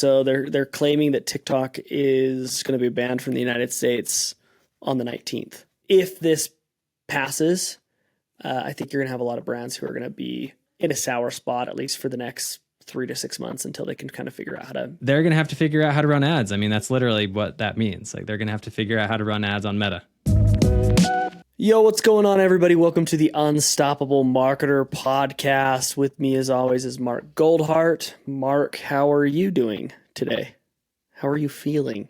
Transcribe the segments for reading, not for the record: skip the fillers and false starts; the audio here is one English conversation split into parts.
So they're claiming that TikTok is going to be banned from the United States on the 19th. If this passes, I think you're going to have a lot of brands who are going to be in a sour spot, at least for the next 3 to 6 months, until they can kind of figure out how to. They're going to have to figure out how to run ads. I mean, that's literally what that means. Like, they're going to have to figure out how to run ads on Meta. Yo, what's going on, everybody? Welcome to the Unstoppable Marketer podcast. With me, as always, is Mark Goldhart. Mark, how are you doing today? How are you feeling?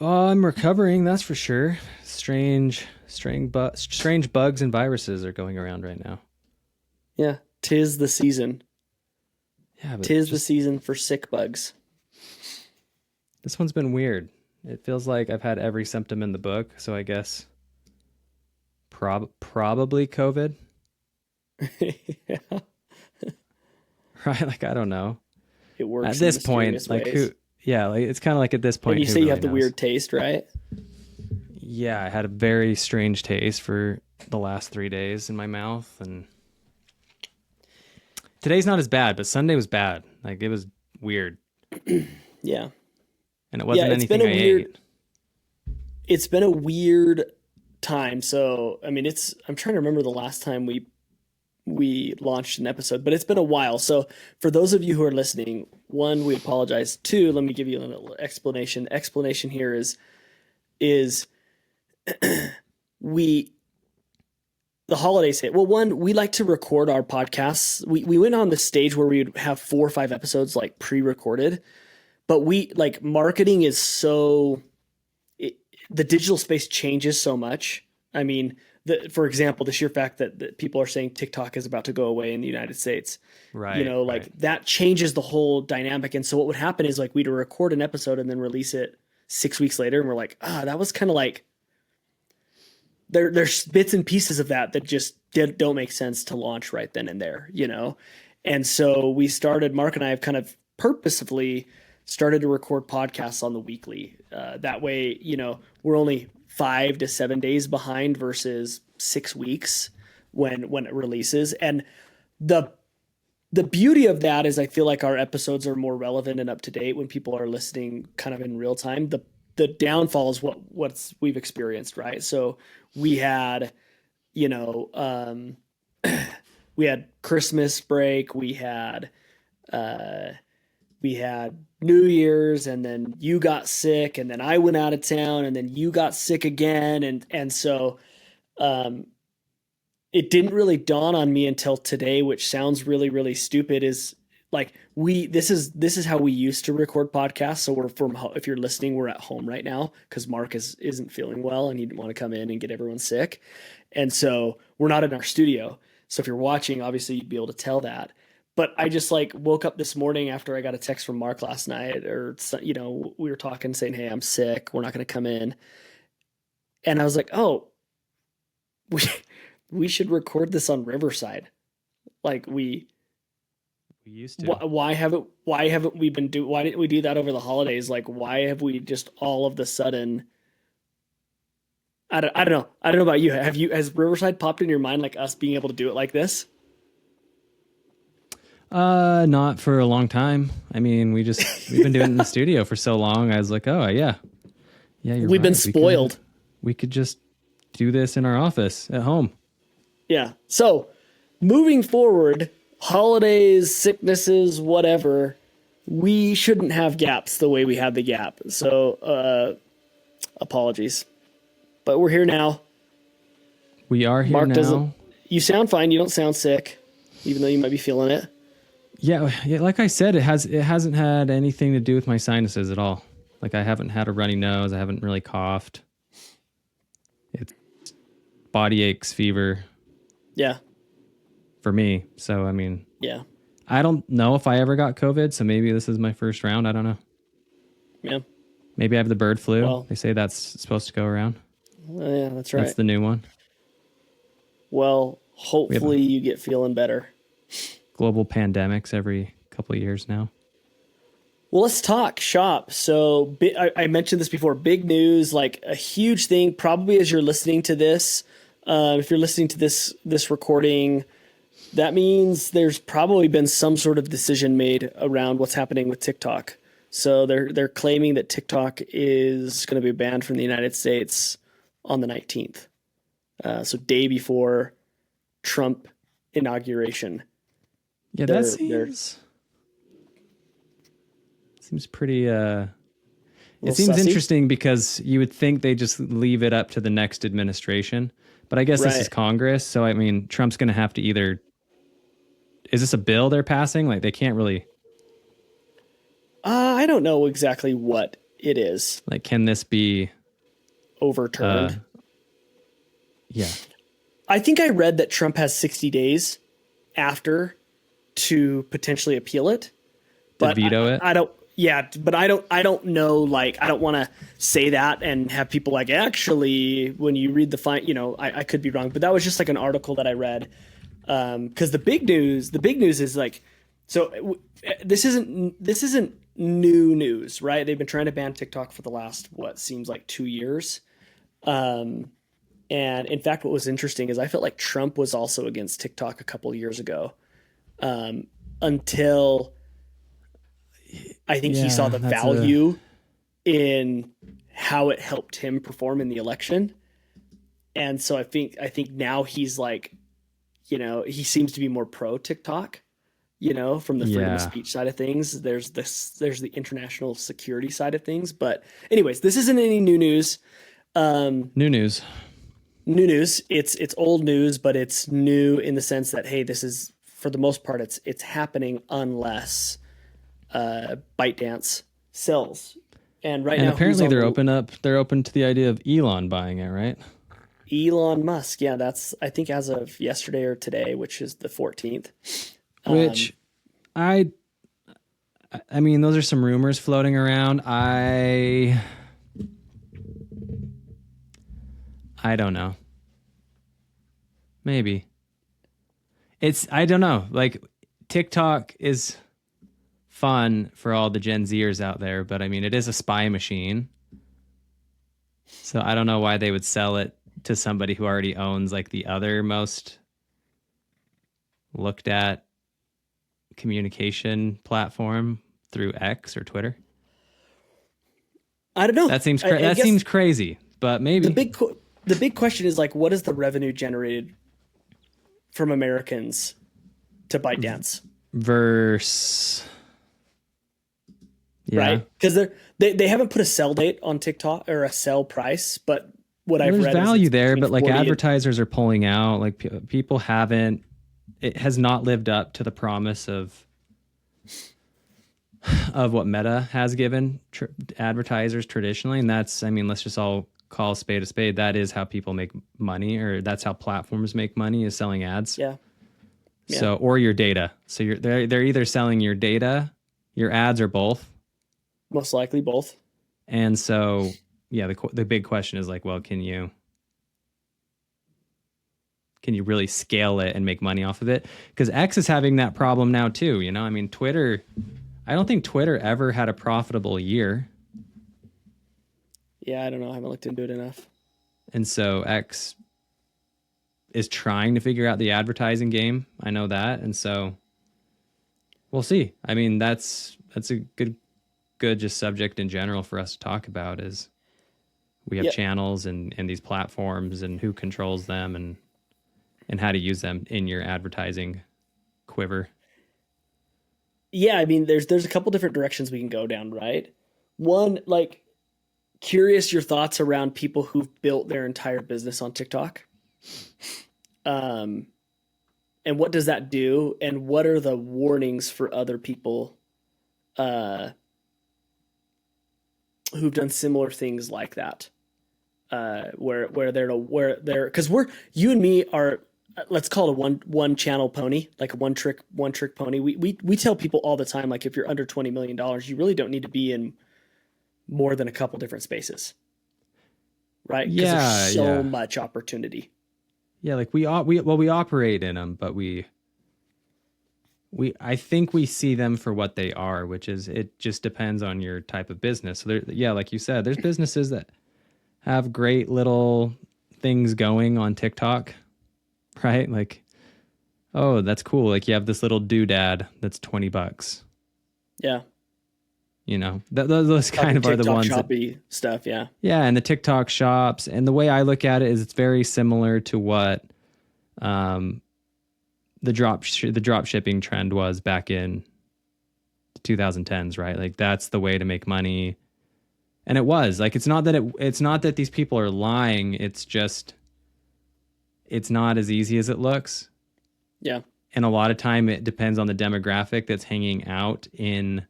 Oh, I'm recovering, that's for sure. Strange bugs and viruses are going around right now. Yeah, 'tis the season. Yeah, but the season for sick bugs. This one's been weird. It feels like I've had every symptom in the book, so I guess probably COVID. Yeah. Right? Like, I don't know. It works at this point. Like, ways. who? Yeah, like it's kind of like at this point. And you say really you have the knows? weird taste, right? Yeah, I had a very strange taste for the last 3 days in my mouth, and today's not as bad, but Sunday was bad. Like, it was weird. Yeah. And it wasn't anything I ate. It's been a weird time. So, I mean, I'm trying to remember the last time we launched an episode, but it's been a while. So for those of you who are listening, one, we apologize. Two, let me give you a little explanation. Explanation here is the holidays hit. Well, one, we like to record our podcasts. We went on the stage where we would have 4 or 5 episodes like pre-recorded, but marketing is the digital space changes so much. I mean, for example, the sheer fact that people are saying TikTok is about to go away in the United States, right? That changes the whole dynamic. And so what would happen is we'd record an episode and then release it 6 weeks later. And we're like, that was kind of like, there's bits and pieces of that just don't make sense to launch right then and there, And so Mark and I have kind of purposefully started to record podcasts on the weekly. That way, we're only 5 to 7 days behind versus 6 weeks when it releases. And the beauty of that is I feel like our episodes are more relevant and up to date when people are listening kind of in real time. The downfall is what we've experienced, right? So we had, we had Christmas break, we had New Year's, and then you got sick, and then I went out of town, and then you got sick again. And so it didn't really dawn on me until today, which sounds really, really stupid, is like this is how we used to record podcasts. So if you're listening, we're at home right now because Mark isn't feeling well and he didn't want to come in and get everyone sick. And so we're not in our studio. So if you're watching, obviously you'd be able to tell that. But I just woke up this morning after I got a text from Mark last night, or, we were talking saying, hey, I'm sick. We're not going to come in. And I was like, oh, we should record this on Riverside. Like we used to. Why haven't we why didn't we do that over the holidays? Like, why have we just all of the sudden, I don't know. I don't know about you. Has Riverside popped in your mind, like us being able to do it like this? Not for a long time. I mean, we've been doing it in the studio for so long. I was like, oh yeah, we've been spoiled. We could just do this in our office at home. Yeah. So moving forward, holidays, sicknesses, whatever, we shouldn't have gaps the way we had the gap. So, apologies, but we're here now. We are here now. You sound fine. You don't sound sick, even though you might be feeling it. Yeah, like I said, it hasn't had anything to do with my sinuses at all. Like, I haven't had a runny nose. I haven't really coughed. It's body aches, fever. Yeah. For me. So, I mean, yeah. I don't know if I ever got COVID, so maybe this is my first round. I don't know. Yeah. Maybe I have the bird flu. Well, they say that's supposed to go around. Yeah, that's right. That's the new one. Well, hopefully you get feeling better. Global pandemics every couple of years now. Well, let's talk shop. So I mentioned this before, big news, like a huge thing, probably as you're listening to this. If you're listening to this recording That means there's probably been some sort of decision made around what's happening with TikTok. So they're claiming that TikTok is going to be banned from the United States on the 19th. So day before Trump inauguration. Yeah, that seems pretty it seems sussy. interesting because you would think they just leave it up to the next administration. But I guess this is Congress, so I mean Trump's going to have to either, is this a bill they're passing? Like they can't really I don't know exactly what it is. like, can this be overturned? Yeah. I think I read that Trump has 60 days after to potentially appeal it. But veto it? I don't. Yeah, but I don't know. Like, I don't want to say that and have people like, actually, when you read the fine, I could be wrong, but that was just like an article that I read. Because the big news is like, so this isn't new news, right? They've been trying to ban TikTok for the last what seems like 2 years. And in fact, what was interesting is I felt like Trump was also against TikTok a couple of years ago, until I think he saw the value in how it helped him perform in the election. And so I think now he's like, he seems to be more pro TikTok, from the freedom of speech side of things. There's the international security side of things. But anyways, this isn't any new news. New news. It's old news, but it's new in the sense that, hey, this is, for the most part, it's happening unless ByteDance sells. And now, apparently they're open to the idea of Elon buying it, right? Elon Musk. Yeah, that's, I think, as of yesterday or today, which is the 14th. Which I mean, those are some rumors floating around. I don't know. Maybe. I don't know. Like, TikTok is fun for all the Gen Zers out there, but I mean, it is a spy machine. So I don't know why they would sell it to somebody who already owns like the other most looked at communication platform through X or Twitter. I don't know. That seems seems crazy, but maybe the big question is like, what is the revenue generated from Americans to ByteDance versus right? Because they haven't put a sell date on TikTok or a sell price, but I've read, there's value there, but like advertisers are pulling out. Like people haven't. It has not lived up to the promise of what Meta has given advertisers traditionally, and that's, I mean, let's just all call a spade a spade. That is how people make money, or that's how platforms make money, is selling ads. Yeah. So, or your data. So they're either selling your data, your ads, or both. Most likely both. And so, yeah, the big question is like, well, can you really scale it and make money off of it? Because X is having that problem now too. I mean, Twitter, I don't think Twitter ever had a profitable year. Yeah, I don't know. I haven't looked into it enough. And so X is trying to figure out the advertising game. I know that. And so we'll see. I mean, that's a good just subject in general for us to talk about, is we have channels and these platforms and who controls them and how to use them in your advertising quiver. Yeah, I mean, there's a couple different directions we can go down, right? One, like, curious your thoughts around people who've built their entire business on TikTok. And what does that do? And what are the warnings for other people who've done similar things like that? Where they're because you and me are, let's call it a one channel pony, like a one trick pony. We tell people all the time, like, if you're under $20 million, you really don't need to be in more than a couple different spaces, right? Because there's so much opportunity. Yeah, like we operate in them, but I think we see them for what they are, which is, it just depends on your type of business. So like you said, there's businesses that have great little things going on TikTok, right? Like, oh, that's cool. Like you have this little doodad that's $20. Yeah. You know, those kind Talking of are the TikTok ones that, shoppy stuff. Yeah. yeah. And the TikTok shops. And the way I look at it is it's very similar to what um, the drop shipping trend was back in the 2010s, right? Like that's the way to make money. And it was like, it's not that these people are lying. It's just, it's not as easy as it looks. Yeah. And a lot of time it depends on the demographic that's hanging out in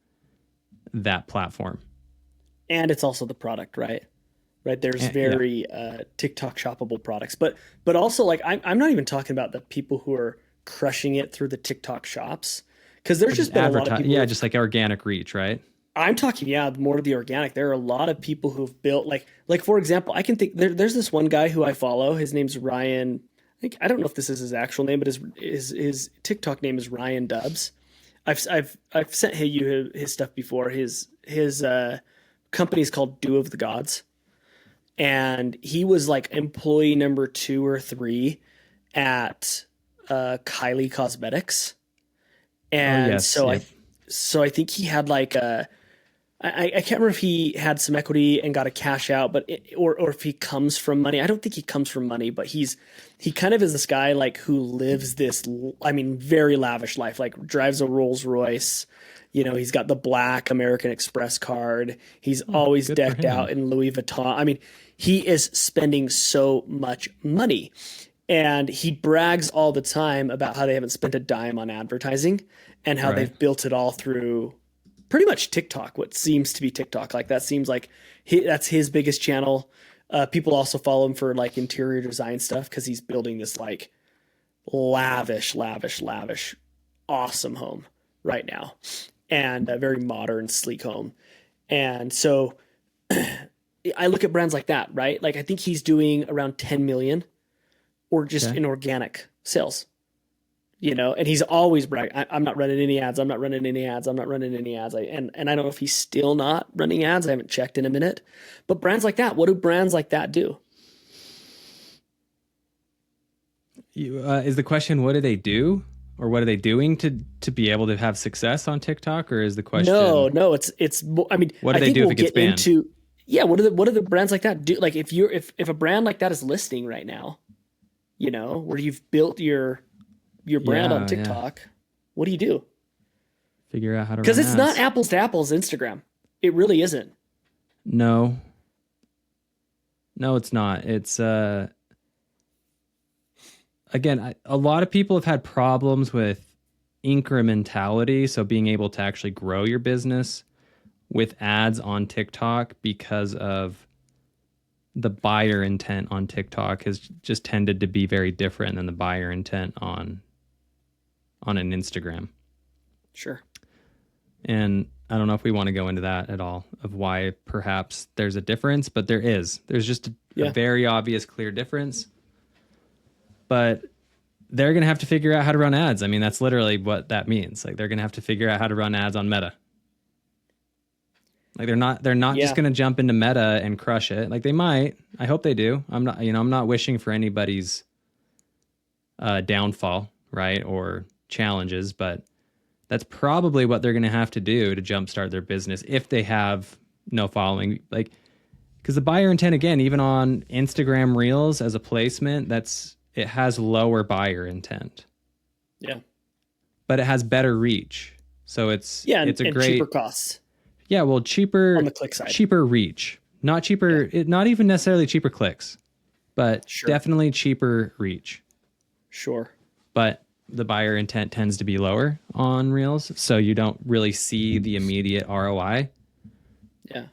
that platform. And it's also the product, right? Right. There's And, yeah. very TikTok shoppable products, but also like I'm not even talking about the people who are crushing it through the TikTok shops, because there's Or just just been a lot of advertise. people Yeah. who've, Just like organic reach, right? I'm talking, yeah, more of the organic. There are a lot of people who've built like for example, I can think there's this one guy who I follow. His name's Ryan. I don't know if this is his actual name, but his TikTok name is Ryan Dubs. I've sent you his stuff before. His company is called Do of the Gods, and he was like employee number 2 or 3 at Kylie Cosmetics, Oh, and yes. Yep. so I think he had like I can't remember if he had some equity and got a cash out, or if he comes from money. I don't think he comes from money, but he kind of is this guy like who lives this, I mean, very lavish life. Like drives a Rolls Royce. You know, he's got the black American Express card. He's always Good for decked him. out in Louis Vuitton. I mean, he is spending so much money. And he brags all the time about how they haven't spent a dime on advertising and how Right. they've built it all through pretty much TikTok, what seems to be TikTok. Like that seems like that's his biggest channel. People also follow him for like interior design stuff because he's building this like lavish, awesome home right now, and a very modern, sleek home. And so I look at brands like that, right? Like I think he's doing around 10 million or just Okay. in organic sales, you know, and he's always bragging, I'm not running any ads. I'm not running any ads. I'm not running any ads. And I don't know if he's still not running ads. I haven't checked in a minute, but brands like that, what do brands like that do? Is the question, what do they do? Or what are they doing to be able to have success on TikTok? Or is the No, question, no, I mean, what do I they think do if we'll it gets get banned? into, yeah. What do the brands like that do? Like if a brand like that is listing right now, you know, where you've built your brand on Yeah, yeah. TikTok, what do you do? Figure out how to Because run it's not ads. apples to apples Instagram. It really isn't. No. No, it's not. It's again, a lot of people have had problems with incrementality, so being able to actually grow your business with ads on TikTok because of the buyer intent on TikTok has just tended to be very different than the buyer intent on an Instagram. Sure. And I don't know if we want to go into that at all of why perhaps there's a difference, but there is. There's just a Yeah. very obvious, clear difference. But they're going to have to figure out how to run ads. I mean, that's literally what that means. Like they're going to have to figure out how to run ads on Meta. Like they're not just Yeah. going to jump into Meta and crush it. Like they might. I hope they do. I'm not wishing for anybody's downfall, right? Or challenges, but that's probably what they're going to have to do to jumpstart their business if they have no following. Like, because the buyer intent, again, even on Instagram Reels as a placement, it has lower buyer intent, Yeah. but it has better reach. So Yeah. it's a And great, cheaper costs yeah, well, on the click side. cheaper reach, not cheaper, not even necessarily cheaper clicks, but Sure. definitely cheaper reach. Sure. But the buyer intent tends to be lower on Reels, so you don't really see the immediate ROI. Yeah.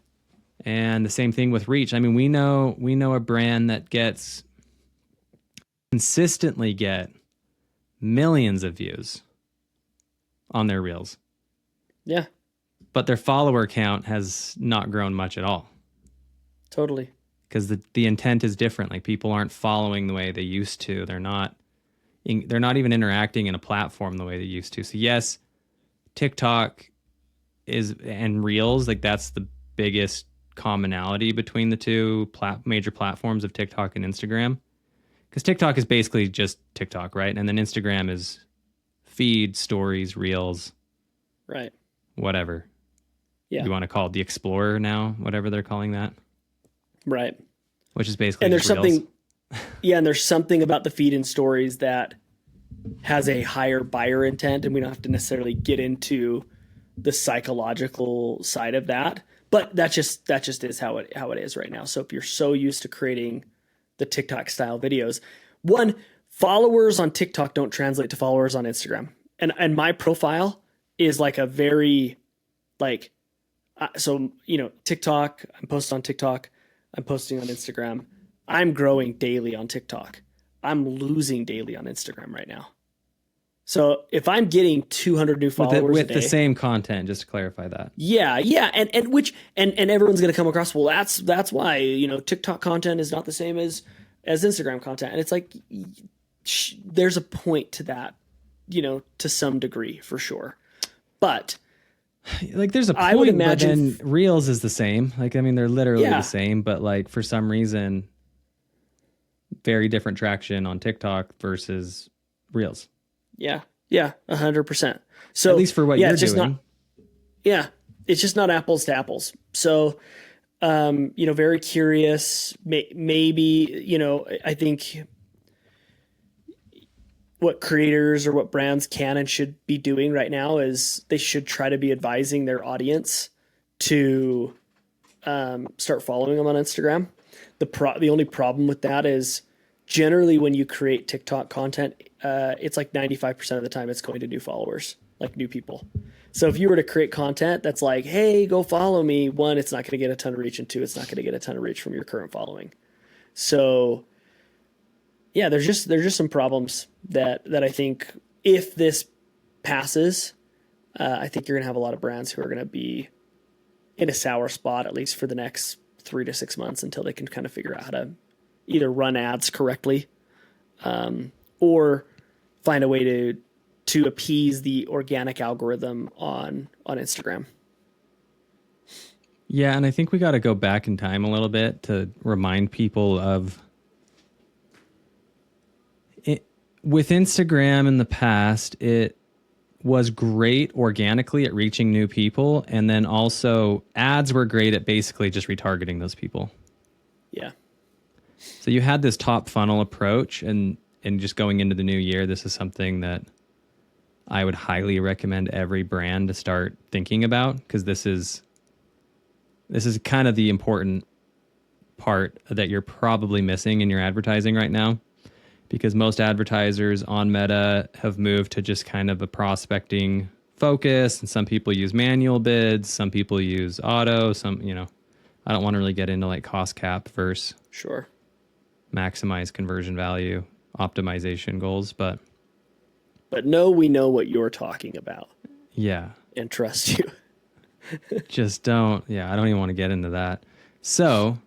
And the same thing with reach. I mean, we know a brand that consistently get millions of views on their Reels, Yeah. but their follower count has not grown much at all Totally. because the intent is different. Like people aren't following the way they used to. They're not even interacting in a platform the way they used to. So yes, TikTok and Reels, like that's the biggest commonality between the two major platforms of TikTok and Instagram. Because TikTok is basically just TikTok, right? And then Instagram is feed, stories, reels, Right. whatever. Yeah. You want to call it the Explorer now, whatever they're calling that. Right. Which is basically And there's just reels. and there's something about the feed and stories that has a higher buyer intent, and we don't have to necessarily get into the psychological side of that. But that just is how it is right now. So if you're so used to creating the TikTok style videos, one, followers on TikTok don't translate to followers on Instagram. And my profile is like a very like so TikTok, I'm posting on TikTok, I'm posting on Instagram. I'm growing daily on TikTok. I'm losing daily on Instagram right now. So if I'm getting 200 new followers with a day, the same content, just to clarify that. yeah, and everyone's going to come across. Well, that's why TikTok content is not the same as Instagram content, and it's like there's a point to that, to some degree for sure. But like there's a point, I would imagine, but then Reels is the same. Like I mean, they're literally Yeah. the same, but like for some reason, very different traction on TikTok versus Reels. Yeah, 100%. So at least for what you're it's just doing. It's just not apples to apples. So, very curious. Maybe I think what creators or what brands can and should be doing right now is they should try to be advising their audience to start following them on Instagram. The only problem with that is generally when you create TikTok content, it's like 95% of the time it's going to new followers, like new people. So if you were to create content that's like, hey, go follow me, one, it's not going to get a ton of reach, and two, it's not going to get a ton of reach from your current following. So yeah, there's just some problems that I think if this passes, I think you're going to have a lot of brands who are going to be in a sour spot, at least for the next 3 to 6 months, until they can kind of figure out how to either run ads correctly, or find a way to appease the organic algorithm on Instagram. Yeah, and I think we got to go back in time a little bit to remind people of it. With Instagram in the past, it was great organically at reaching new people, and then also ads were great at basically just retargeting those people. Yeah. So you had this top funnel approach, and just going into the new year, this is something that I would highly recommend every brand to start thinking about, because this is kind of the important part that you're probably missing in your advertising right now, because most advertisers on Meta have moved to just kind of a prospecting focus, and some people use manual bids, some people use auto, I don't want to really get into like cost cap versus Sure. maximize conversion value optimization goals, but no, we know what you're talking about. Yeah. And trust you. Just don't. Yeah, I don't even want to get into that. So,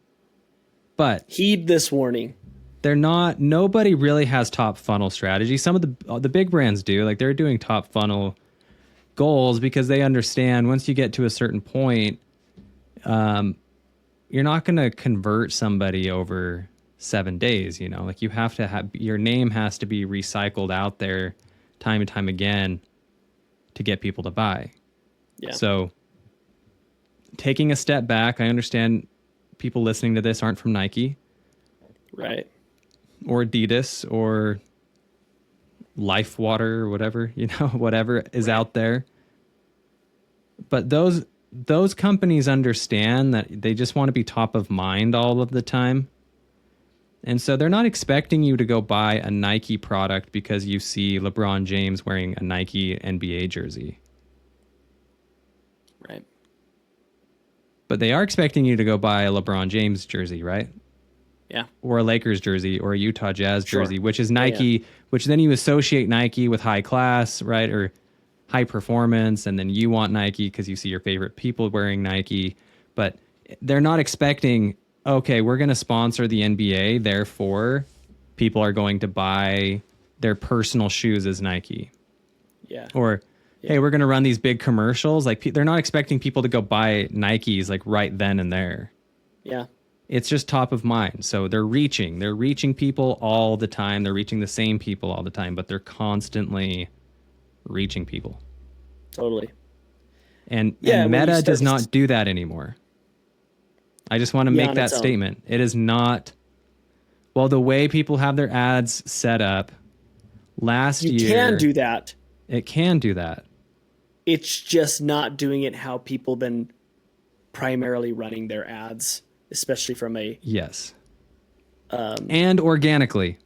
but heed this warning. Nobody really has top funnel strategy. Some of the big brands do. Like they're doing top funnel goals because they understand once you get to a certain point, you're not going to convert somebody over 7 days. Like you have to have, your name has to be recycled out there time and time again to get people to buy. Yeah. So taking a step back, I understand people listening to this aren't from Nike. Right. Or Adidas or Life Water or whatever, whatever is out there. But those companies understand that they just want to be top of mind all of the time. And so they're not expecting you to go buy a Nike product because you see LeBron James wearing a Nike NBA jersey. Right. But they are expecting you to go buy a LeBron James jersey, right? Yeah. Or a Lakers jersey or a Utah Jazz jersey, Sure. which is Nike, which then you associate Nike with high class, right? Or high performance. And then you want Nike because you see your favorite people wearing Nike. But they're not expecting, okay, we're going to sponsor the NBA, therefore people are going to buy their personal shoes as Nike. Yeah. Or, hey, we're going to run these big commercials. Like they're not expecting people to go buy Nikes like right then and there. Yeah. It's just top of mind. So they're reaching people all the time. They're reaching the same people all the time, but they're constantly reaching people. Totally. And Yeah, when you Meta start does to not do that anymore. I just want to Yeah, make on that its own. statement. It is not, well, the way people have their ads set up last You year, can do that. it can do that. It's just not doing it how people been primarily running their ads, especially from a Yes. And organically,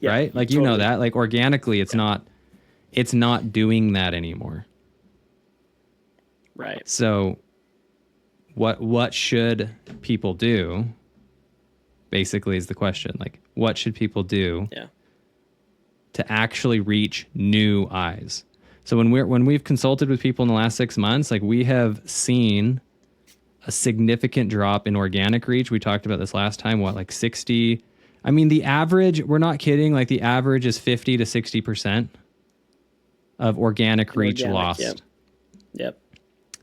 yeah, right? Like, you know totally. that, like organically, it's not doing that anymore. Right. So what should people do? Basically is the question. Like, what should people do Yeah. to actually reach new eyes? So when we've consulted with people in the last 6 months, like we have seen a significant drop in organic reach. We talked about this last time, like 60. I mean, the average, we're not kidding, like the average is 50 to 60% of organic reach lost. Yep.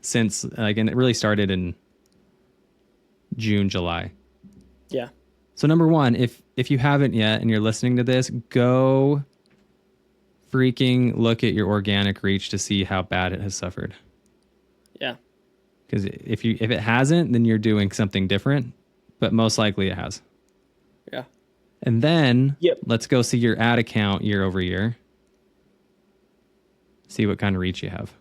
Since and it really started in June, July. Yeah. So number one, if you haven't yet and you're listening to this, go freaking look at your organic reach to see how bad it has suffered. Yeah. Because if it hasn't, then you're doing something different, but most likely it has. Yeah. And then Yep. let's go see your ad account year over year. See what kind of reach you have.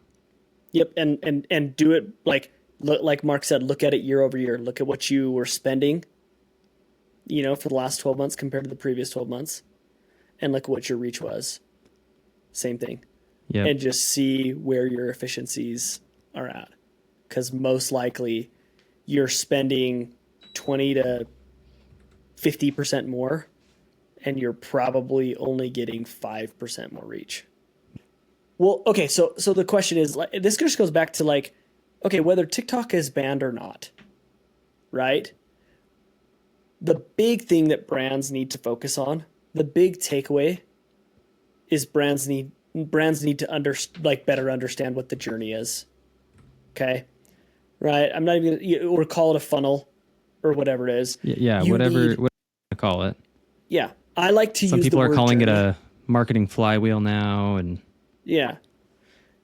Yep. And do it like Mark said, look at it year over year. Look at what you were spending, for the last 12 months compared to the previous 12 months. And look at what your reach was. Same thing. Yeah. And just see where your efficiencies are at. Because most likely you're spending 20 to 50% more, and you're probably only getting 5% more reach. Well, okay, so the question is, like, this just goes back to like, okay, whether TikTok is banned or not, right? The big thing that brands need to focus on, the big takeaway, is brands need to better understand what the journey is. Okay, right? I'm not even or call it a funnel or whatever it is. Yeah, whatever you call it. Yeah, I like to use the word journey. Some people are calling it a marketing flywheel now, and yeah.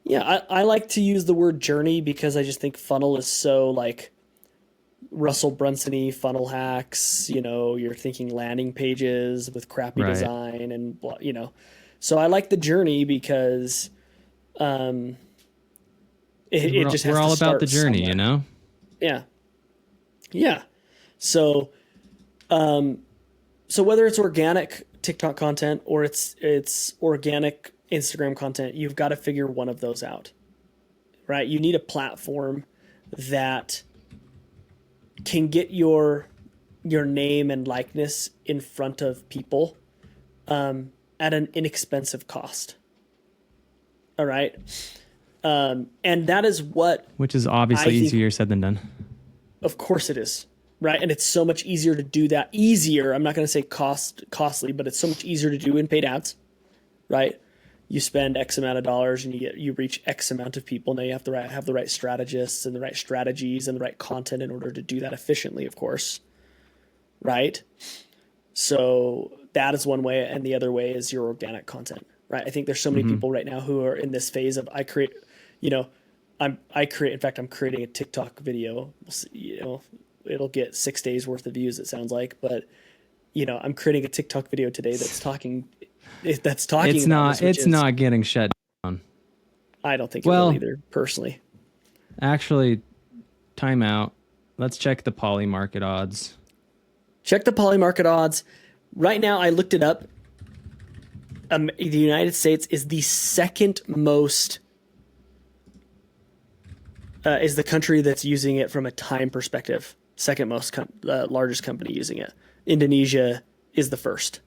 I like to use the word journey because I just think funnel is so like Russell Brunson-y funnel hacks. You're thinking landing pages with crappy design and blah, So I like the journey because it just has we're to all start about the journey, somewhere. Yeah. So whether it's organic TikTok content or it's organic Instagram content, you've got to figure one of those out, right? You need a platform that can get your name and likeness in front of people at an inexpensive cost. All right. And that is which is obviously easier said than done. Of course it is. Right. And it's so much easier to do that. Easier. I'm not going to say costly, but it's so much easier to do in paid ads. Right. You spend X amount of dollars and you reach X amount of people. Now you have to have the right strategists and the right strategies and the right content in order to do that efficiently, of course. Right. So that is one way. And the other way is your organic content. Right. I think there's so many people right now who are in this phase of I'm creating a TikTok video. It'll get 6 days worth of views, it sounds like, but I'm creating a TikTok video today that's talking. It's not getting shut down. I don't think it will either, personally. Actually, time out. Let's check the poly market odds. Check the poly market odds. Right now, I looked it up. The United States is the second most. Is the country that's using it from a time perspective. Second most largest company using it. Indonesia is the first.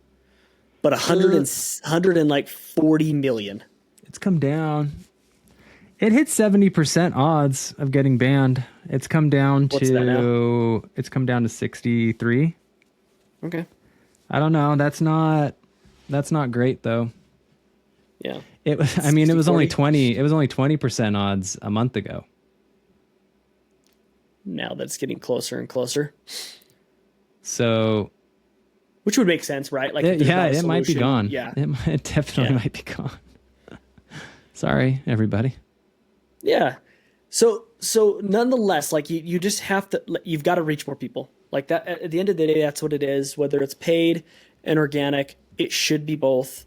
But 140 million. It's come down. It hit 70% odds of getting banned. It's come down to 63. Okay. I don't know. That's not great though. Yeah. It was only 20% odds a month ago. Now that's getting closer and closer. So, which would make sense, right? Like, it might be gone. Yeah, it definitely might be gone. Sorry, everybody. Yeah. So nonetheless, like you just have to, you've got to reach more people. Like that, at the end of the day, that's what it is. Whether it's paid and organic, it should be both.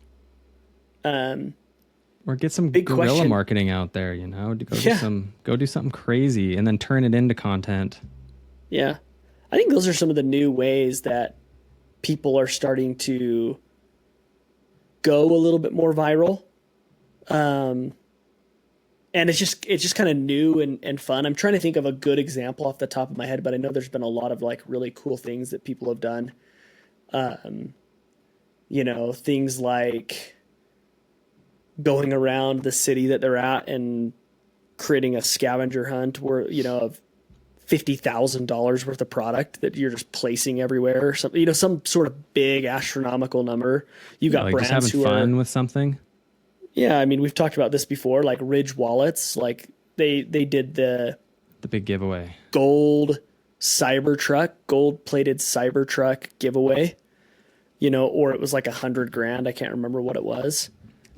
Um, Or get some Big guerrilla question. marketing out there, Yeah. go do something crazy and then turn it into content. Yeah. I think those are some of the new ways that people are starting to go a little bit more viral. Um, and it's just kind of new and fun. I'm trying to think of a good example off the top of my head, but I know there's been a lot of like really cool things that people have done. Um, things like going around the city that they're at and creating a scavenger hunt where, of $50,000 worth of product that you're just placing everywhere or something, some sort of big astronomical number. You Yeah, got like just having brands who fun are, with something. yeah, I mean, we've talked about this before, like Ridge wallets, like they did the The big giveaway. gold gold plated Cybertruck giveaway, or it was like 100 grand. I can't remember what it was.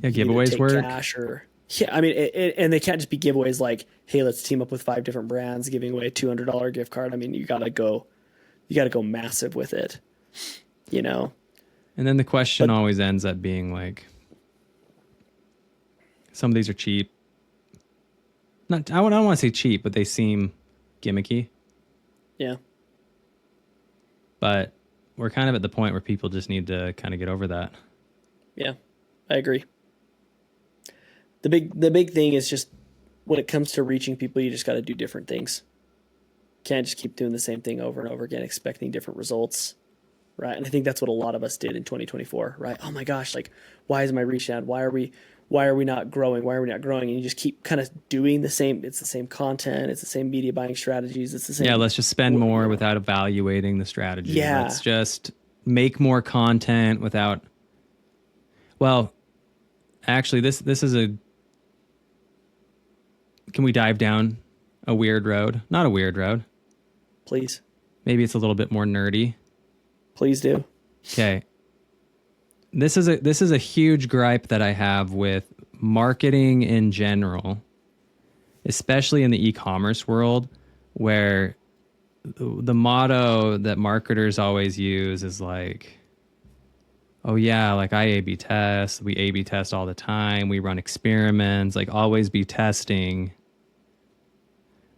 Yeah, You could either giveaways take work. cash or, yeah, I mean, and they can't just be giveaways like, hey, let's team up with 5 different brands giving away a $200 gift card. I mean, you got to go massive with it, you know. And then the question But always ends up being like, some of these are cheap. I don't want to say cheap, but they seem gimmicky. yeah, But we're kind of at the point where people just need to kind of get over that. yeah, I agree. The big thing is just when it comes to reaching people, you just got to do different things. Can't just keep doing the same thing over and over again, expecting different results, right? And I think that's what a lot of us did in 2024, right? Oh my gosh, like why is my reach down? Why are we not growing? Why are we not growing? And you just keep kind of doing the same. It's the same content. It's the same media buying strategies. It's the Yeah, same. let's just spend more without evaluating the strategy. Let's Yeah, just make more content without. Well, actually, this is a. Can we dive down a weird road? Not a weird road. please, Maybe it's a little bit more nerdy. please do. Okay. This is a huge gripe that I have with marketing in general, especially in the e-commerce world, where the motto that marketers always use is like, oh yeah, like I A/B test, we A/B test all the time, we run experiments, like always be testing,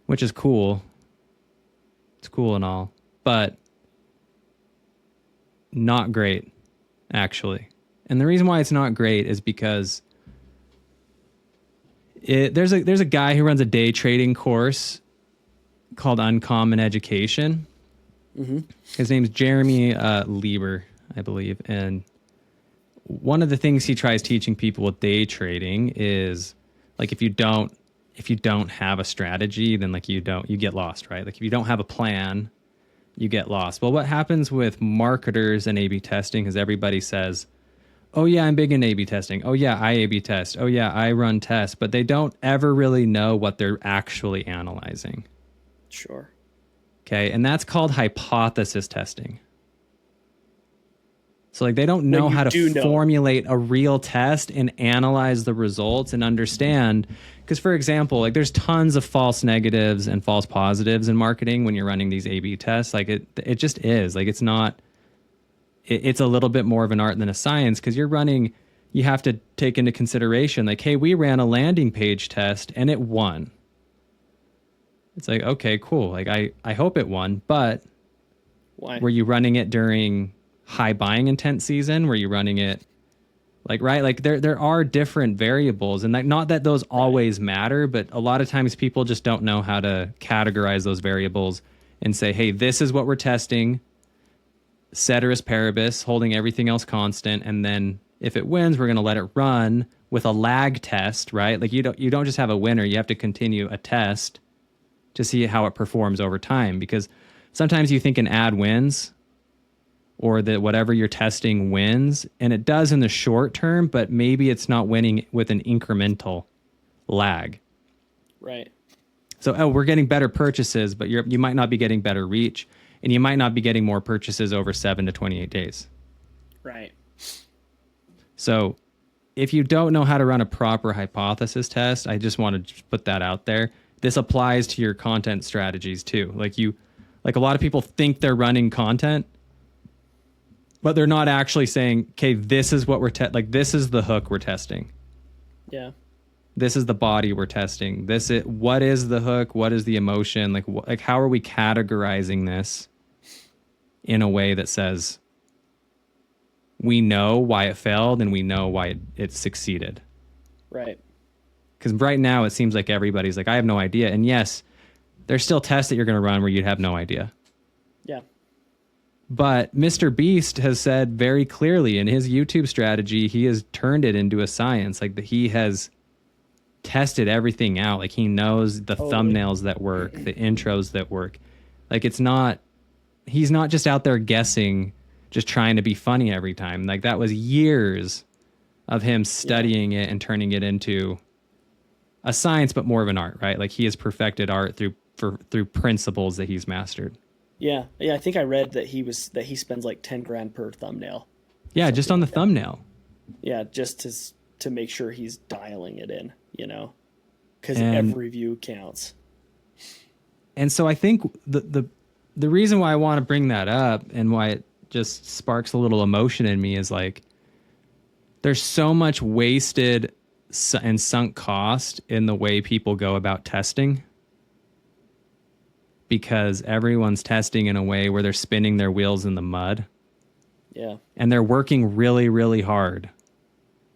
which is cool. It's cool and all, but not great, actually. And the reason why it's not great is because there's a guy who runs a day trading course called Uncommon Education. Mm-hmm. His name's Jeremy Lieber, I believe. And one of the things he tries teaching people with day trading is like if you don't have a strategy, then like you get lost, right? Like if you don't have a plan, you get lost. Well, what happens with marketers and A/B testing is everybody says, oh yeah, I'm big in A/B testing. Oh yeah, I A/B test. Oh yeah, I run tests, but they don't ever really know what they're actually analyzing. Sure. Okay, and that's called hypothesis testing. So like they don't When know you how to do know, formulate a real test and analyze the results and understand. Because for example, like there's tons of false negatives and false positives in marketing when you're running these A/B tests. Like it just is. Like it's not. It's a little bit more of an art than a science because you have to take into consideration like, hey, we ran a landing page test and it won. It's like, okay, cool. Like I hope it won, but why? were you running it during high buying intent season? Were you running it like, right? Like there are different variables and like, not that those always matter, but a lot of times people just don't know how to categorize those variables and say, hey, this is what we're testing. Ceteris paribus, holding everything else constant, and then if it wins, we're going to let it run with a lag test, right? Like you don't just have a winner, you have to continue a test to see how it performs over time because sometimes you think an ad wins or that whatever you're testing wins, and it does in the short term, but maybe it's not winning with an incremental lag. Right. So, we're getting better purchases, but you might not be getting better reach, and you might not be getting more purchases over 7 to 28 days. Right. So if you don't know how to run a proper hypothesis test, I just want to put that out there. This applies to your content strategies too. Like a lot of people think they're running content, but they're not actually saying, okay, this is what like this is the hook we're testing. Yeah. This is the body we're testing. What is the hook? What is the emotion? Like how are we categorizing this in a way that says we know why it failed and we know why it succeeded? Right. Because right now it seems like everybody's like, I have no idea. And yes, there's still tests that you're going to run where you'd have no idea. Yeah. But Mr. Beast has said very clearly in his YouTube strategy, he has turned it into a science. Like he has tested everything out. Like he knows the thumbnails that work, the intros that work. Like he's not just out there guessing, just trying to be funny every time. Like that was years of him studying it and turning it into a science, but more of an art, right? Like he has perfected art through principles that he's mastered. Yeah. I think I read that he spends like 10 grand per thumbnail. Yeah, just on the thumbnail. Yeah, just to make sure he's dialing it in, because every view counts. And so I think the reason why I want to bring that up and why it just sparks a little emotion in me is like there's so much wasted and sunk cost in the way people go about testing, because everyone's testing in a way where they're spinning their wheels in the mud. Yeah. And they're working really, really hard.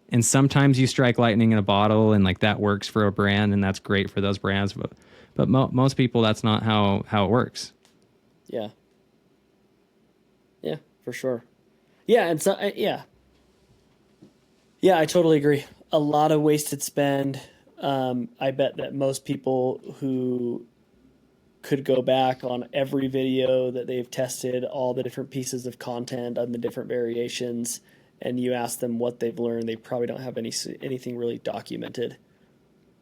And sometimes you strike lightning in a bottle and like that works for a brand and that's great for those brands. But most people, that's not how it works. Yeah. Yeah, for sure. Yeah. And so, yeah. Yeah, I totally agree. A lot of wasted spend. I bet that most people who could go back on every video that they've tested, all the different pieces of content and the different variations, and you ask them what they've learned, they probably don't have anything really documented,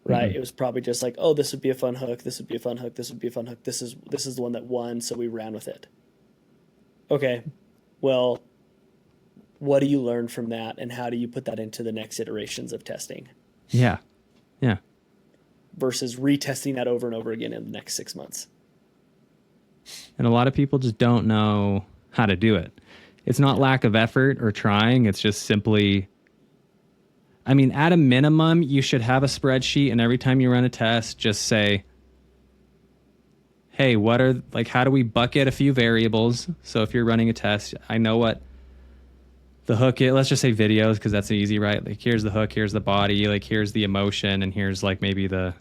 right? Mm-hmm. It was probably just like, oh, this would be a fun hook, this would be a fun hook, this would be a fun hook, this is the one that won, so we ran with it. Okay, well, what do you learn from that, and how do you put that into the next iterations of testing? Yeah. Versus retesting that over and over again in the next 6 months. And a lot of people just don't know how to do it. It's not lack of effort or trying. It's just simply, I mean, at a minimum, you should have a spreadsheet, and every time you run a test, just say, hey, how do we bucket a few variables? So if you're running a test, I know what the hook is. Let's just say videos, because that's easy, right? Like here's the hook, here's the body, like here's the emotion, and here's like maybe the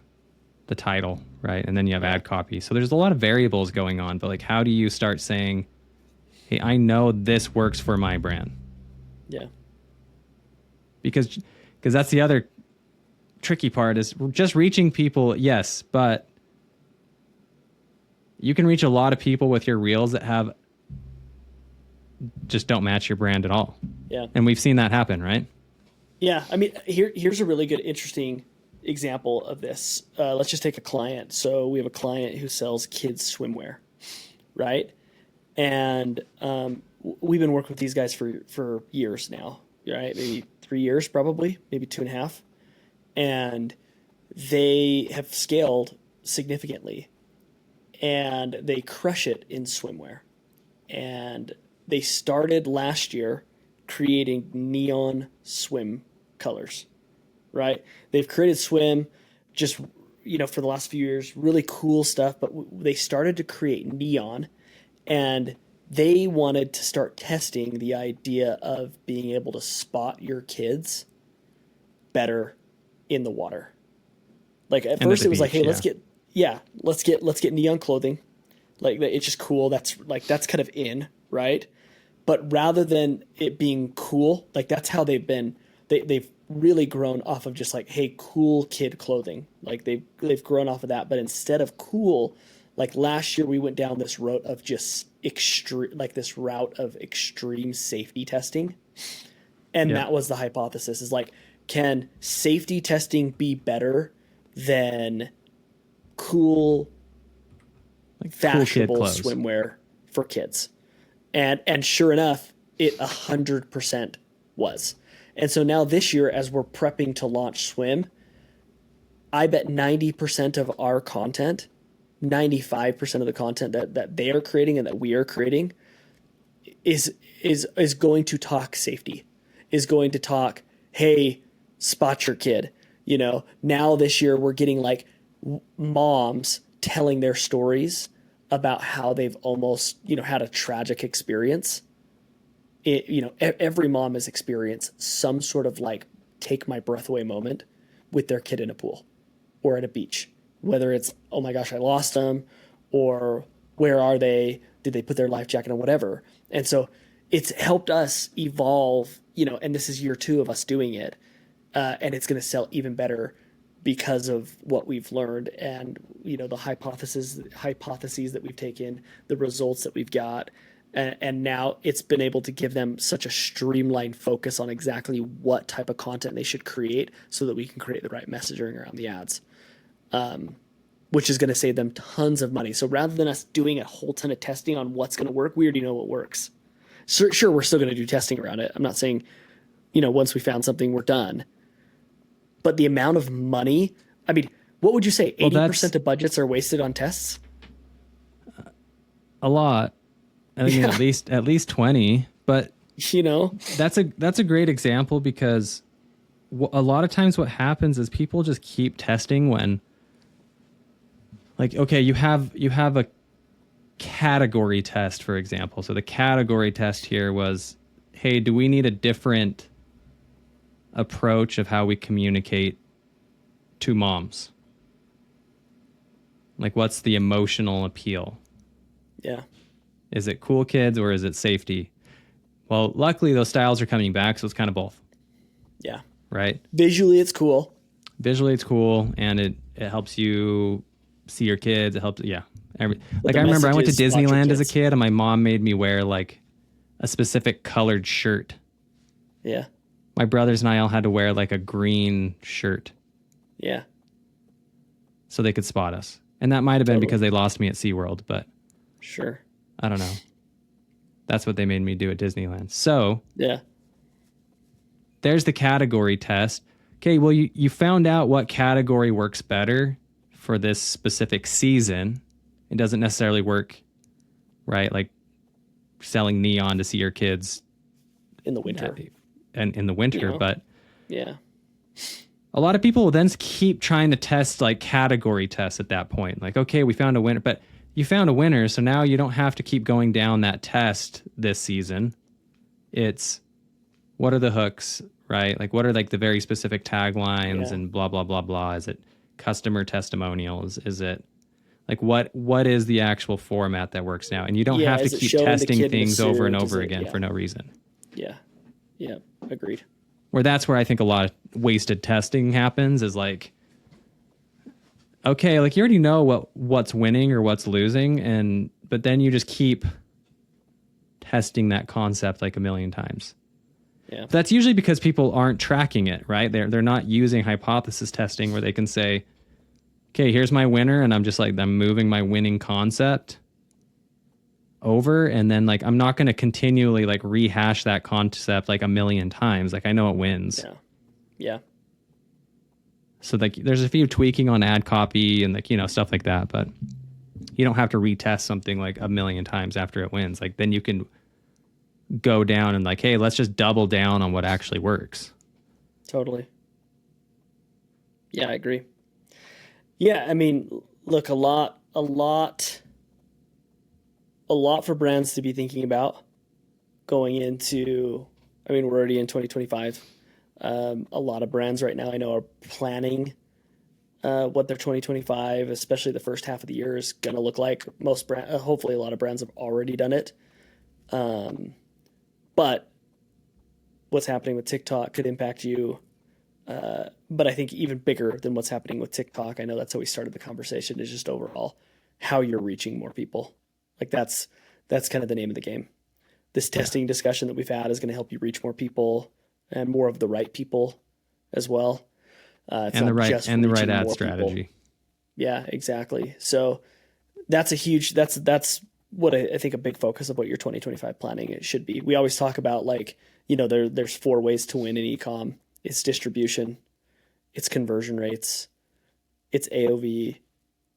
title, right? And then you have ad copy. So there's a lot of variables going on, but like how do you start saying, hey, I know this works for my brand? Yeah. Because that's the other tricky part, is just reaching people, yes, but you can reach a lot of people with your reels that just don't match your brand at all. Yeah. And we've seen that happen, right? Yeah. I mean, here's a really good, interesting example of this. Let's just take a client. So we have a client who sells kids swimwear, right? And we've been working with these guys for years now, right? Maybe 3 years, probably, maybe 2.5. And they have scaled significantly, and they crush it in swimwear. And they started last year creating neon swim colors, right? They've created swim just, for the last few years, really cool stuff, but they started to create neon, and they wanted to start testing the idea of being able to spot your kids better in the water. Like at first it was like, hey, let's get neon clothing. Like it's just cool. That's kind of in, right? But rather than it being cool, like that's how they've really grown off of just like, hey, cool kid clothing. Like they've grown off of that. But instead of cool, like last year we went down this route of just extreme safety testing. And that was the hypothesis, is like, can safety testing be better than cool, fashionable swimwear for kids? And sure enough, it 100% was. And so now this year, as we're prepping to launch swim, I bet 90% of our content, 95% of the content that they are creating and that we are creating is going to talk safety, is going to talk, hey, spot your kid. You know, now this year we're getting like moms telling their stories about how they've almost, you know, had a tragic experience. You know, every mom has experienced some sort of like take my breath away moment with their kid in a pool or at a beach, whether it's, oh my gosh, I lost them, or where are they? Did they put their life jacket on, whatever? And so it's helped us evolve, you know, and this is year 2 of us doing it. And it's going to sell even better because of what we've learned and, you know, the hypotheses that we've taken, the results that we've got. And now it's been able to give them such a streamlined focus on exactly what type of content they should create so that we can create the right messaging around the ads, which is going to save them tons of money. So rather than us doing a whole ton of testing on what's going to work, we already know what works. Sure, we're still going to do testing around it. I'm not saying, you know, once we found something, we're done. But the amount of money, I mean, what would you say? 80% of budgets are wasted on tests? A lot. I mean, Yeah. at least 20, but you know, that's a great example because a lot of times what happens is people just keep testing when, like, okay, you have a category test, for example. So the category test here was, hey, do we need a different approach of how we communicate to moms? Like, what's the emotional appeal? Yeah. Is it cool kids or is it safety? Well, luckily those styles are coming back, so it's kind of both. Yeah. Right? Visually, it's cool. Visually, it's cool, and it helps you see your kids. It helps, yeah. Like, I the remember I went to message is watch your Disneyland as a kids. kid, and my mom made me wear like a specific colored shirt. Yeah. My brothers and I all had to wear like a green shirt Yeah. so they could spot us. And that might have been Totally. because they lost me at SeaWorld, but Sure. I don't know. That's what they made me do at Disneyland. So Yeah. there's the category test. Okay, well, you found out what category works better for this specific season. It doesn't necessarily work, right? Like selling neon to see your kids In the winter. and in the winter, You know? but Yeah. a lot of people will then keep trying to test like category tests at that point. Like, okay, we found a winner, but you found a winner, so now you don't have to keep going down that test this season. It's what are the hooks, right? Like, what are like the very specific taglines and blah, blah, blah, blah. Is it customer testimonials? Is it like what is the actual format that works now? And you don't have to keep testing things over and over again for no reason. Yeah. Yeah. Agreed. That's where I think a lot of wasted testing happens is like, okay, like you already know what's winning or what's losing, but then you just keep testing that concept like a million times. Yeah. That's usually because people aren't tracking it, right? They're not using hypothesis testing where they can say, okay, here's my winner, and I'm just like, I'm moving my winning concept over, and then like I'm not going to continually like rehash that concept like a million times. Like I know it wins. Yeah. Yeah. So like there's a few tweaking on ad copy and like, you know, stuff like that, but you don't have to retest something like a million times after it wins. Like then you can go down and like, hey, let's just double down on what actually works. Totally. Yeah, I agree. Yeah, I mean, look, a lot for brands to be thinking about going into, I mean, we're already in 2025. A lot of brands right now I know are planning what their 2025, especially the first half of the year, is going to look like. Most hopefully a lot of brands have already done it. But what's happening with TikTok could impact you. But I think even bigger than what's happening with TikTok, I know that's how we started the conversation, is just overall how you're reaching more people. Like that's kind of the name of the game. This testing discussion that we've had is going to help you reach more people and more of the right people as well. And the right ad strategy. People. Yeah, exactly. So that's a huge, that's what I think a big focus of what your 2025 planning it should be. We always talk about like, there's 4 ways to win in ecom. It's distribution, it's conversion rates, it's AOV,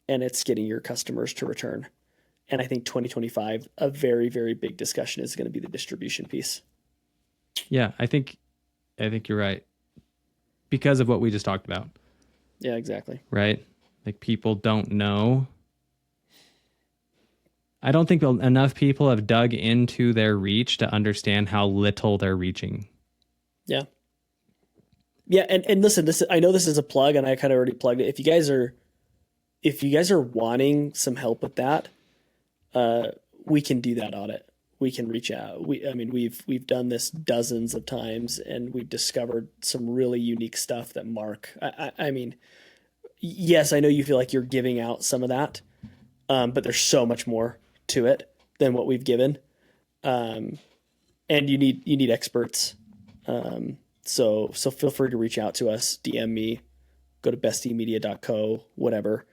and it's getting your customers to return. And I think 2025, a very, very big discussion is going to be the distribution piece. Yeah, I think you're right. Because of what we just talked about. Yeah, exactly. Right? Like people don't know. I don't think enough people have dug into their reach to understand how little they're reaching. Yeah. Yeah, and listen, I know this is a plug and I kind of already plugged it. If you guys are wanting some help with that, we can do that audit. We can reach out. We've done this dozens of times, and we've discovered some really unique stuff that Mark. I mean, yes, I know you feel like you're giving out some of that, but there's so much more to it than what we've given, and you need experts. So feel free to reach out to us, DM me, go to bestiemedia.co, whatever.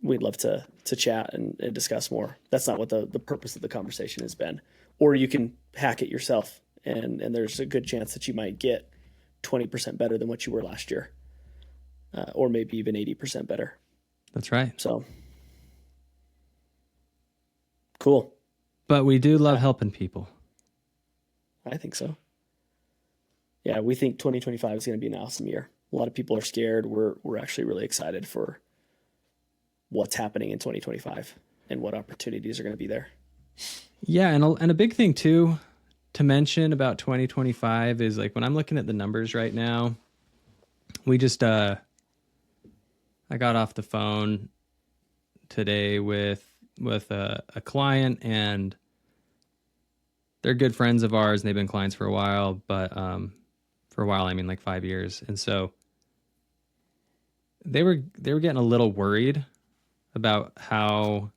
We'd love to chat and discuss more. That's not what the purpose of the conversation has been. Or you can hack it yourself, and there's a good chance that you might get 20% better than what you were last year, or maybe even 80% better. That's right. So cool. But we do love helping people. I think so. Yeah, we think 2025 is going to be an awesome year. A lot of people are scared. We're actually really excited for what's happening in 2025 and what opportunities are going to be there. Yeah, and a big thing too to mention about 2025 is like when I'm looking at the numbers right now, we just I got off the phone today with a client, and they're good friends of ours and they've been clients for a while, but for a while I mean like 5 years. And so they were getting a little worried about how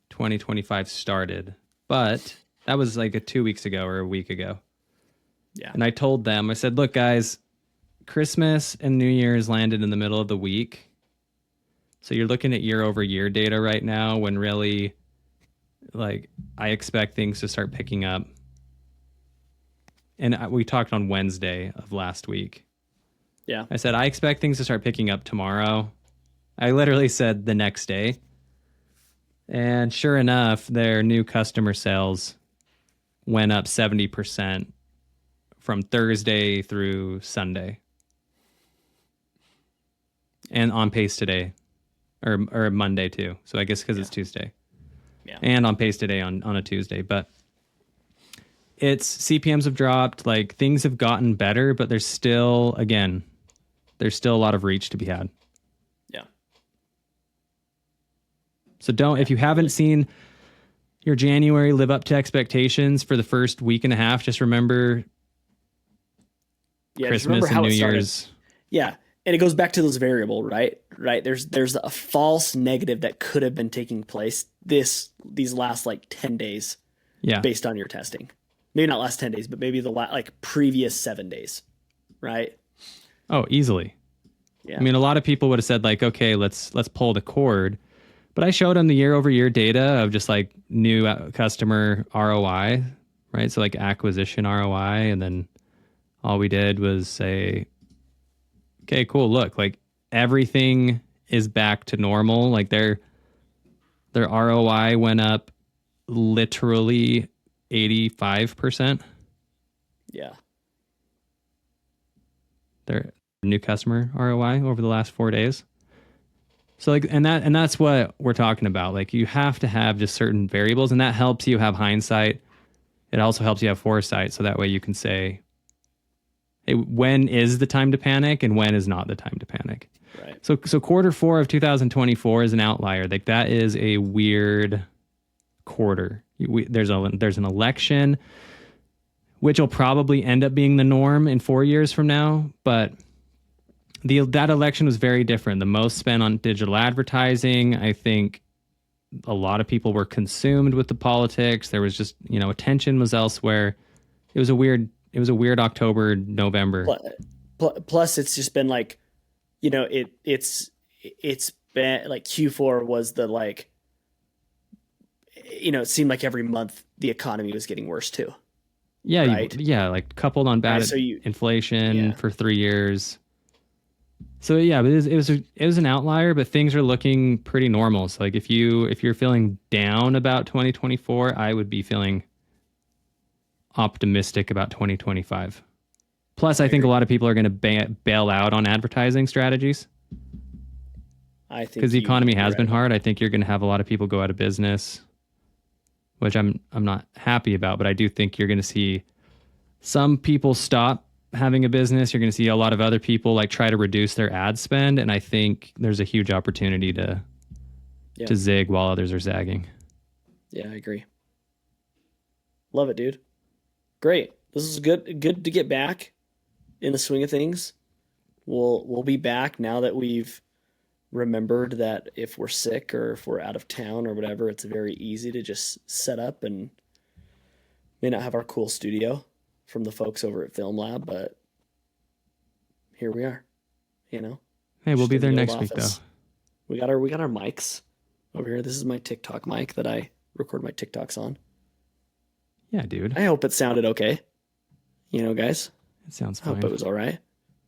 2025 started, but that was like 2 weeks ago or a week ago. Yeah. And I told them, I said, look, guys, Christmas and New Year's landed in the middle of the week. So you're looking at year over year data right now when really, like, I expect things to start picking up. And we talked on Wednesday of last week. Yeah. I said, I expect things to start picking up tomorrow. I literally said the next day. And sure enough, their new customer sales went up 70% from Thursday through Sunday. And on pace today, or Monday too. So I guess because it's Tuesday. Yeah. And on pace today on a Tuesday. But it's CPMs have dropped, like things have gotten better, but there's still a lot of reach to be had. Yeah. So if you haven't seen your January live up to expectations for the first week and a half, just remember Christmas and New Year's. Yeah. And it goes back to those variables, right? Right. There's a false negative that could have been taking place these last like 10 days. Yeah. Based on your testing. Maybe not last 10 days, but maybe the previous 7 days. Right. Oh, easily. Yeah. I mean, a lot of people would have said like, okay, let's pull the cord. But I showed them the year over year data of just like new customer ROI, right? So like acquisition ROI. And then all we did was say, okay, cool. Look, like everything is back to normal. Like their ROI went up literally 85%. Yeah. Their new customer ROI over the last 4 days. So like, and that's what we're talking about. Like you have to have just certain variables, and that helps you have hindsight. It also helps you have foresight. So that way you can say, hey, when is the time to panic and when is not the time to panic? Right. So Q4 of 2024 is an outlier. Like that is a weird quarter. There's an election, which will probably end up being the norm in 4 years from now. But that election was very different. The most spent on digital advertising. I think a lot of people were consumed with the politics. There was just, attention was elsewhere. It was a weird October, November. Plus it's just been like, it's like Q4 was the like, it seemed like every month the economy was getting worse too. Yeah, Right? like coupled on bad Right, so inflation yeah. for 3 years. So yeah, but it was an outlier, but things are looking pretty normal. So like if you're feeling down about 2024, I would be feeling optimistic about 2025. Plus, I think a agree. lot of people are going to bail out on advertising strategies I think because the economy has been right. hard. I think you're going to have a lot of people go out of business, which I'm not happy about, but I do think you're going to see some people stop having a business. You're going to see a lot of other people like try to reduce their ad spend, and I think there's a huge opportunity to zig while others are zagging. Yeah, I agree. Love it, dude. Great. This is good to get back in the swing of things. We'll be back now that we've remembered that if we're sick or if we're out of town or whatever, it's very easy to just set up, and may not have our cool studio from the folks over at Film Lab, but here we are. Hey, we'll just be in the there old next week though. office. We got our mics over here. This is my TikTok mic that I record my TikToks on. Yeah, dude. I hope it sounded okay. Guys. It sounds I fine. hope it was all right.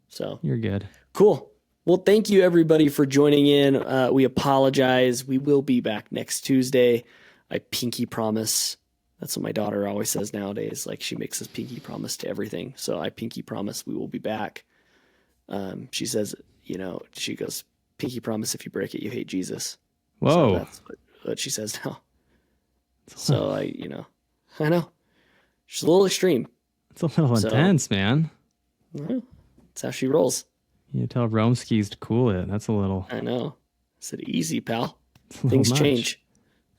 So You're good. cool. Well, thank you everybody for joining in. We apologize. We will be back next Tuesday. I pinky promise. That's what my daughter always says nowadays. Like, she makes us pinky promise to everything. So I pinky promise we will be back. She says, she goes, pinky promise, if you break it, you hate Jesus. Whoa. So that's what she says now. So I know. She's a little extreme. It's a little intense, man. Well, that's how she rolls. You tell Romskis to cool it. That's a little. I know. I said, easy, pal. It's a Things little much. change.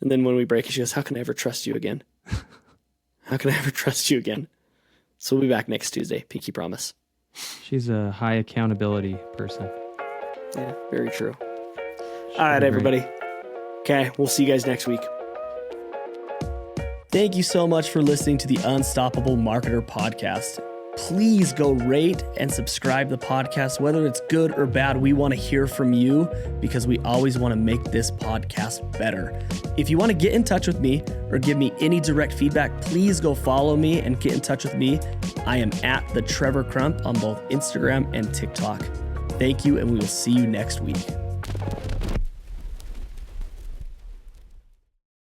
And then when we break it, she goes, how can I ever trust you again? How can I ever trust you again? So we'll be back next Tuesday. Pinky promise. She's a high accountability person. Yeah, very true. All right, everybody. Okay, we'll see you guys next week. Thank you so much for listening to the Unstoppable Marketer podcast. Please go rate and subscribe the podcast, whether it's good or bad. We want to hear from you because we always want to make this podcast better. If you want to get in touch with me or give me any direct feedback, please go follow me and get in touch with me. I am at the Trevor Crump on both Instagram and TikTok. Thank you, and we will see you next week.